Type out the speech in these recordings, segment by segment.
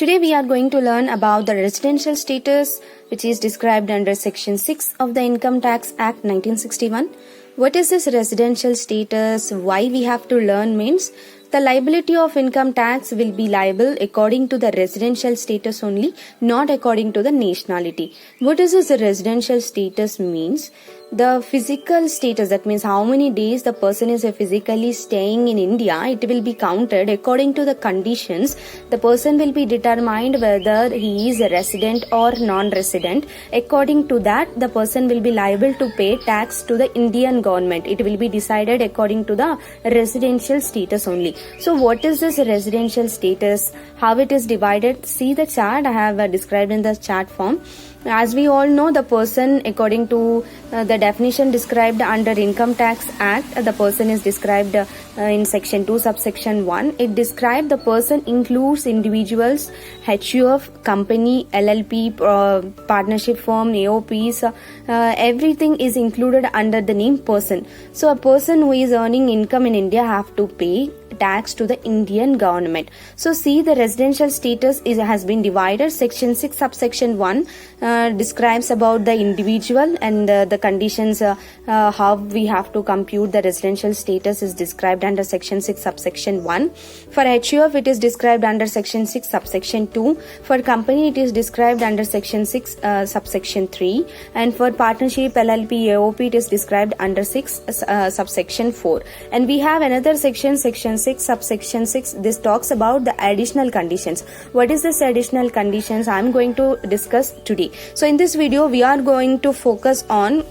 Today we are going to learn about the residential status, which is described under Section 6 of the Income Tax Act 1961. What is this residential status? Why we have to learn means the liability of income tax will be liable according to the residential status only, not according to the nationality. What is this residential status means? The physical status, that means how many days the person is physically staying in India, it will be counted according to the conditions. The person will be determined whether he is a resident or non-resident. According to that, the person will be liable to pay tax to the Indian government. It will be decided according to the residential status only. So what is this residential status? How it is divided? See the chart I have described in the chart form. As we all know, the person, according to the definition described under Income Tax Act, the person is described in Section 2, subsection 1. It describes the person includes individuals, HUF, company, LLP, partnership firm, AOPs, everything is included under the name person. So a person who is earning income in India have to pay tax to the Indian government. So see, the residential status has been divided. Section 6 subsection 1 describes about the individual and the conditions how we have to compute the residential status is described under Section 6 subsection 1. For HUF it is described under Section 6 subsection 2. For company it is described under Section 6 subsection 3, and for partnership, LLP, AOP it is described under 6 subsection 4. And we have another section, Section 6 subsection 6. This talks about the additional conditions. What is this additional conditions? I am going to discuss today. So in this video we are going to focus on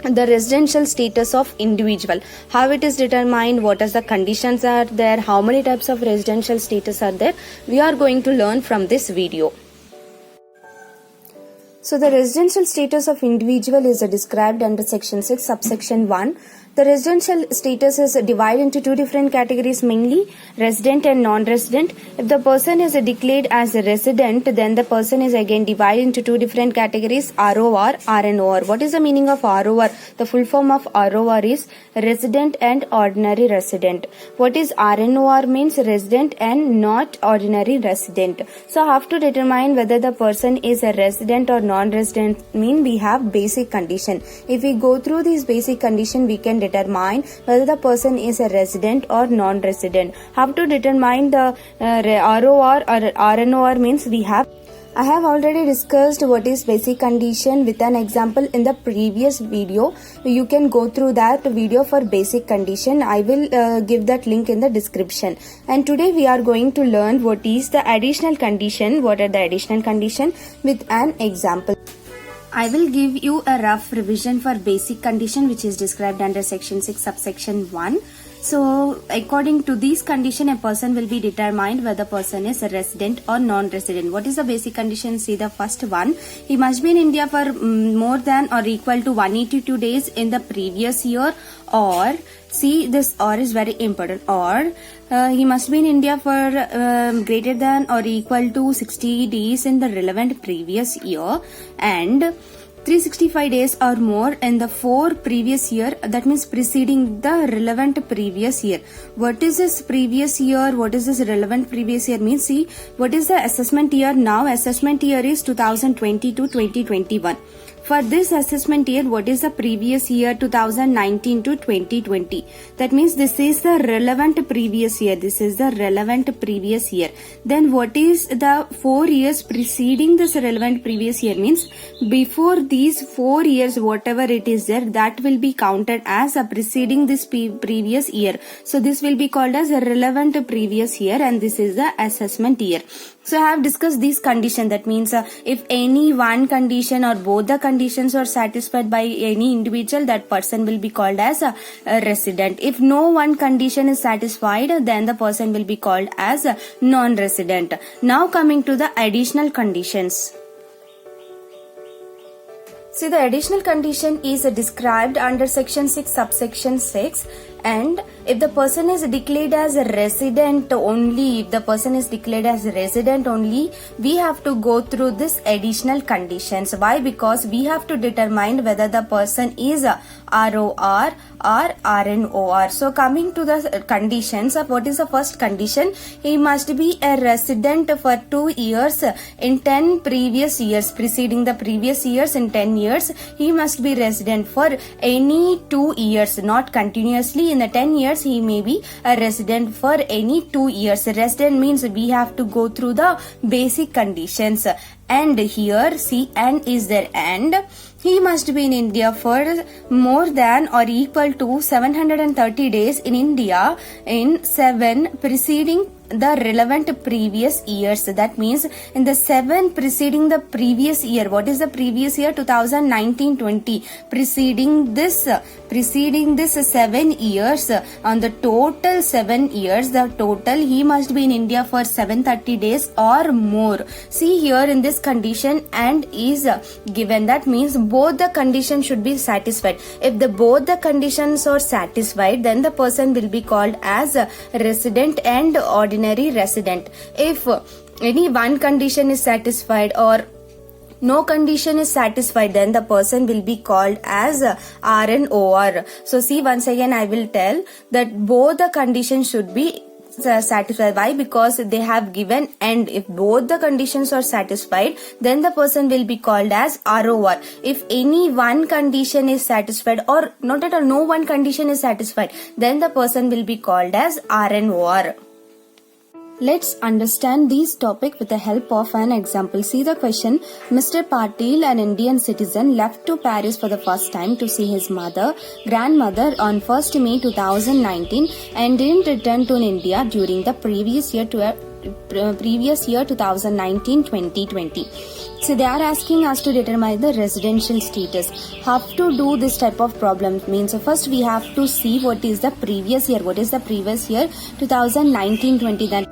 the residential status of individual, how it is determined, what is the conditions are there, how many types of residential status are there. We are going to learn from this video. So the residential status of individual is described under Section 6 subsection 1. The residential status is divided into two different categories, mainly resident and non-resident. If the person is declared as a resident, then the person is again divided into two different categories, ROR, RNOR. What is the meaning of ROR? The full form of ROR is resident and ordinary resident. What is RNOR means? Resident and not ordinary resident. So I have to determine whether the person is a resident or non-resident. Mean we have basic condition. If we go through these basic condition, we can determine whether the person is a resident or non-resident. How to determine the ROR or RNOR means I have already discussed what is basic condition with an example in the previous video. You can go through that video for basic condition. I will give that link in the description. And today we are going to learn what is the additional condition, what are the additional condition with an example. I will give you a rough revision for basic condition, which is described under Section 6 subsection 1. So according to these condition, a person will be determined whether the person is a resident or non-resident. What is the basic condition? See the first one. He must be in India for more than or equal to 182 days in the previous year, or see this or is very important, or he must be in India for greater than or equal to 60 days in the relevant previous year, and 365 days or more in the 4 previous year, that means preceding the relevant previous year. What is this previous year? What is this relevant previous year means? See, what is the assessment year now? Assessment year is 2020 to 2021. For this assessment year, what is the previous year? 2019 to 2020. That means this is the relevant previous year. This is the relevant previous year. Then what is the 4 years preceding this relevant previous year means before these 4 years, whatever it is there, that will be counted as a preceding this previous year. So this will be called as a relevant previous year, and this is the assessment year. So I have discussed these conditions. That means if any one condition or both the conditions are satisfied by any individual, that person will be called as a resident. If no one condition is satisfied, then the person will be called as a non-resident. Now coming to the additional conditions. See, the additional condition is described under Section 6 subsection 6. And if the person is declared as a resident only, we have to go through this additional conditions. Why? Because we have to determine whether the person is a ROR or RNOR. So coming to the conditions, what is the first condition? He must be a resident for 2 years in 10 previous years, preceding the previous years. In 10 years, he must be resident for any 2 years, not continuously. In the 10 years, he may be a resident for any 2 years. Resident means we have to go through the basic conditions. And here, see, and is there, and he must be in India for more than or equal to 730 days in India in 7 preceding the relevant previous years. That means in the 7 preceding the previous year. What is the previous year? 2019-20. Preceding this 7 years, on the total 7 years, the total he must be in India for 730 days or more. See here in this condition and is given. That means both the conditions should be satisfied. If both the conditions are satisfied, then the person will be called as a resident and ordinary resident. If any one condition is satisfied or no condition is satisfied, then the person will be called as RNOR. So see, once again I will tell that both the conditions should be satisfied. Why? Because they have given and. If both the conditions are satisfied, then the person will be called as ROR. If any one condition is satisfied or not at all, no one condition is satisfied, then the person will be called as RNOR. Let's understand this topic with the help of an example. See the question. Mr. Patil, an Indian citizen, left to Paris for the first time to see his grandmother on 1st May 2019 and didn't return to India during the previous year 2019-2020. So they are asking us to determine the residential status. How to do this type of problem means first we have to see what is the previous year. What is the previous year? 2019-20. Then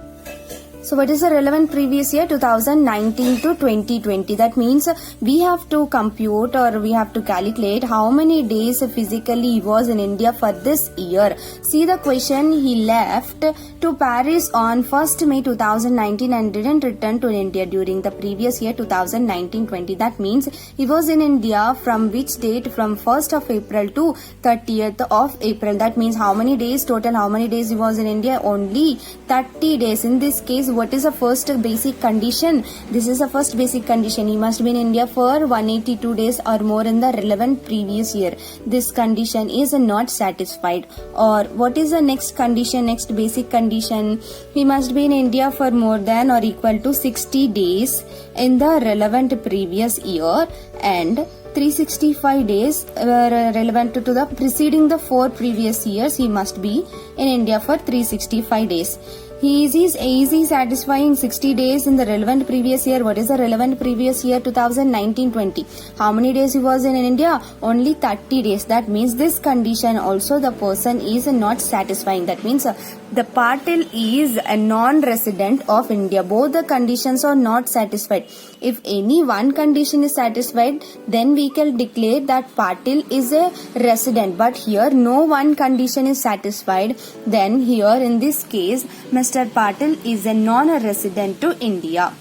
so what is the relevant previous year? 2019 to 2020. That means we have to compute or we have to calculate how many days physically he was in India for this year. See the question. He left to Paris on 1st May 2019 and didn't return to India during the previous year 2019-20. That means he was in India from which date? From 1st of April to 30th of April. That means how many days total? How many days he was in India? Only 30 days. In this case, what is the first basic condition? This is the first basic condition. He must be in India for 182 days or more in the relevant previous year. This condition is not satisfied. Or what is the next condition? Next basic condition. He must be in India for more than or equal to 60 days in the relevant previous year and 365 days relevant to the preceding the 4 previous years. He must be in India for 365 days. He is easy satisfying 60 days in the relevant previous year. What is the relevant previous year? 2019-20. How many days he was in India? Only 30 days. That means this condition also the person is not satisfying. That means the Patil is a non-resident of India. Both the conditions are not satisfied. If any one condition is satisfied, then we can declare that Patil is a resident. But here no one condition is satisfied. Then here in this case, Mr. Patil is a non-resident to India.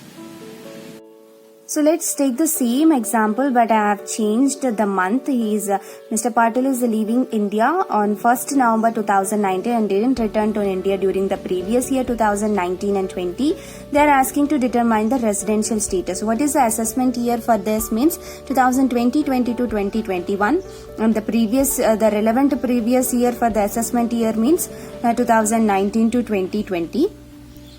So let's take the same example, but I have changed the month. Mr. Patil is leaving India on 1st November 2019 and didn't return to India during the previous year 2019 and 20. They are asking to determine the residential status. What is the assessment year for this? Means 2020-20 to 2021, and the relevant previous year for the assessment year means 2019 to 2020.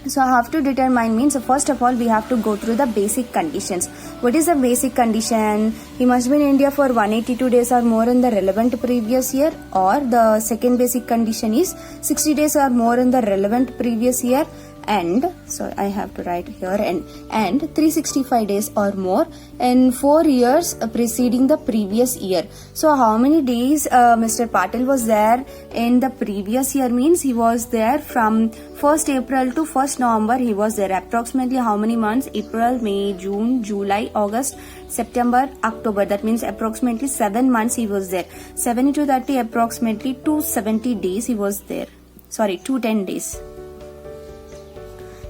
So how to determine means first of all we have to go through the basic conditions. What is the basic condition? He must be in India for 182 days or more in the relevant previous year, or the second basic condition is 60 days or more in the relevant previous year, and so I have to write here and 365 days or more in 4 years preceding the previous year. So how many days Mr. Patil was there in the previous year means he was there from 1st April to 1st November he was there. Approximately how many months? April, May, June, July, August, September, October. That means approximately 7 months he was there. 7 into 30 approximately 270 days he was there. Sorry, 210 days.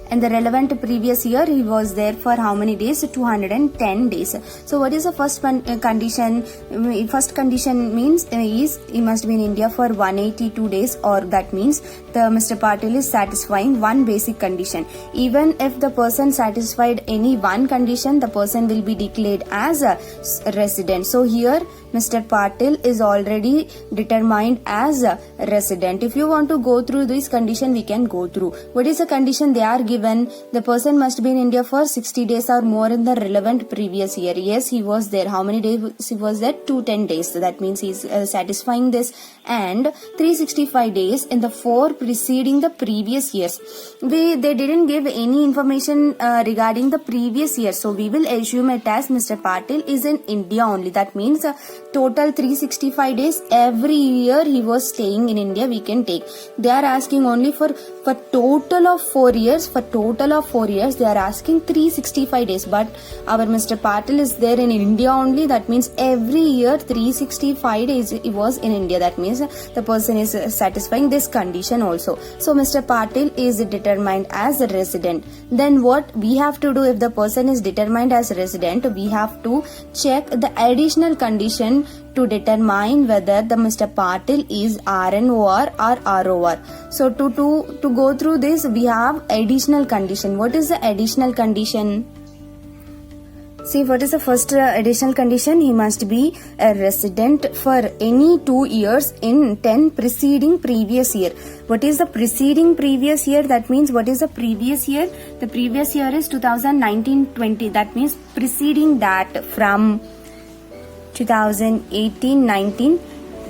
And the relevant previous year he was there for how many days? 210 days. So what is the first condition? First condition means is he must be in India for 182 days, or that means the Mr. Patil is satisfying one basic condition. Even if the person satisfied any one condition, the person will be declared as a resident. So here Mr. Patil is already determined as a resident. If you want to go through this condition, we can go through. What is the condition they are given? The person must be in India for 60 days or more in the relevant previous year. Yes, he was there. How many days he was there? 210 days. So that means he is satisfying this. And 365 days in the 4 preceding the previous years. They didn't give any information regarding the previous year. So we will assume it as Mr. Patil is in India only. That means total 365 days every year he was staying in India we can take. They are asking only for total of 4 years. For total of 4 years they are asking 365 days. But our Mr. Patil is there in India only. That means every year 365 days he was in India. That means the person is satisfying this condition also. So Mr. Patil is determined as a resident. Then what we have to do if the person is determined as a resident? We have to check the additional condition to determine whether the Mr. Patil is RNOR or ROR. So to go through this, we have additional condition. What is the additional condition? See, what is the first additional condition? He must be a resident for any 2 years in 10 preceding previous year. What is the preceding previous year? That means what is the previous year? The previous year is 2019-20. That means preceding that from 2018-19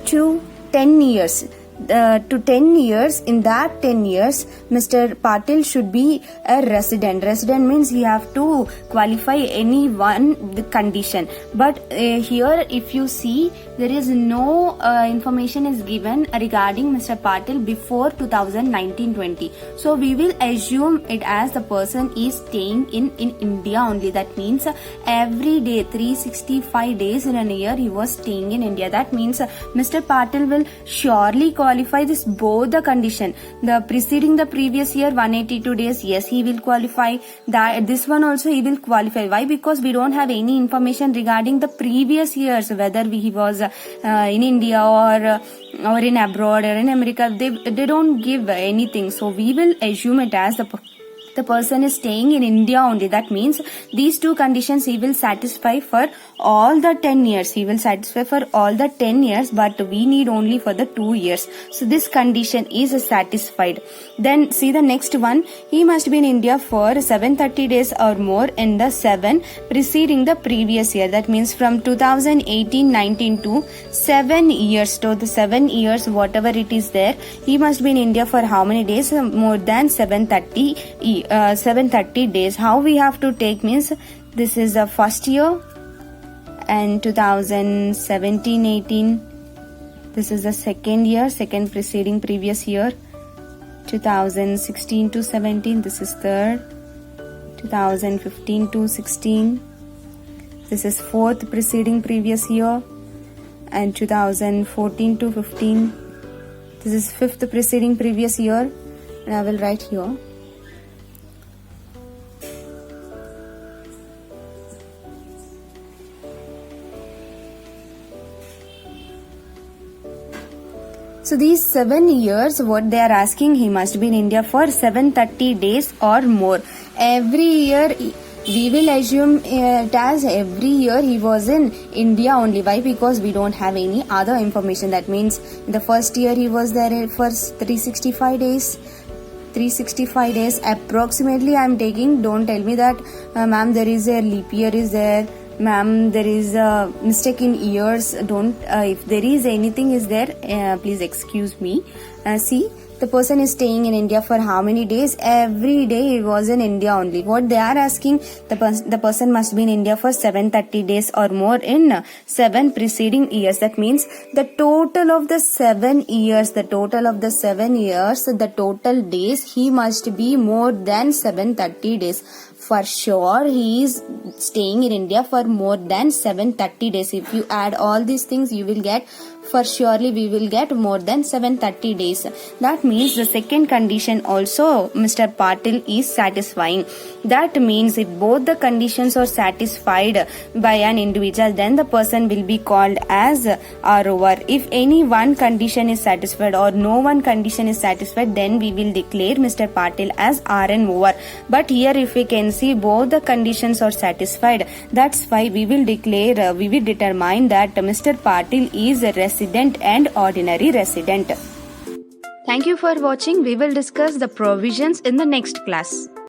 to 10 years. To 10 years, in that 10 years, Mr. Patil should be a resident. Resident means he have to qualify any one the condition. But here if you see, there is no information is given regarding Mr. Patil before 2019-20. So we will assume it as the person is staying in India only. That means every day 365 days in a year he was staying in India. That means Mr. Patil will surely qualify this both the condition. The preceding the previous year 182 days, yes, he will qualify. That this one also he will qualify. Why? Because we don't have any information regarding the previous years, whether he was in India or in abroad or in America. They don't give anything. So we will assume it as the person is staying in India only. That means these two conditions he will satisfy for all the 10 years. He will satisfy for all the 10 years, but we need only for the 2 years. So this condition is satisfied. Then see the next one. He must be in India for 730 days or more in the 7 preceding the previous year. That means from 2018-19 to 7 years. So the 7 years, whatever it is there, he must be in India for how many days? More than 730 days. How we have to take means this is the first year, and 2017-18 this is the second year, second preceding previous year. 2016 to 17 this is third. 2015 to 16 this is fourth preceding previous year, and 2014 to 15 this is fifth preceding previous year. And I will write here. So these 7 years, what they are asking, he must be in India for 730 days or more. Every year, we will assume it as every year he was in India only. Why? Because we don't have any other information. That means in the first year he was there for 365 days. 365 days approximately I am taking. Don't tell me that ma'am there is a leap year is there. Ma'am, there is a mistake in years. Don't if there is anything is there, please excuse me. See, the person is staying in India for how many days? Every day he was in India only. What they are asking, the person must be in India for 730 days or more in 7 preceding years. That means the total of the 7 years, the total days, he must be more than 730 days. For sure he is staying in India for more than 730 days. If you add all these things, you will get, for surely we will get more than 730 days. That means the second condition also Mr. Patil is satisfying. That means if both the conditions are satisfied by an individual, then the person will be called as ROR. If any one condition is satisfied or no one condition is satisfied, then we will declare Mr. Patil as RN-OR. But here if we can see both the conditions are satisfied, that's why we will declare, we will determine that Mr. Patil is a resident and ordinary resident. Thank you for watching. We will discuss the provisions in the next class.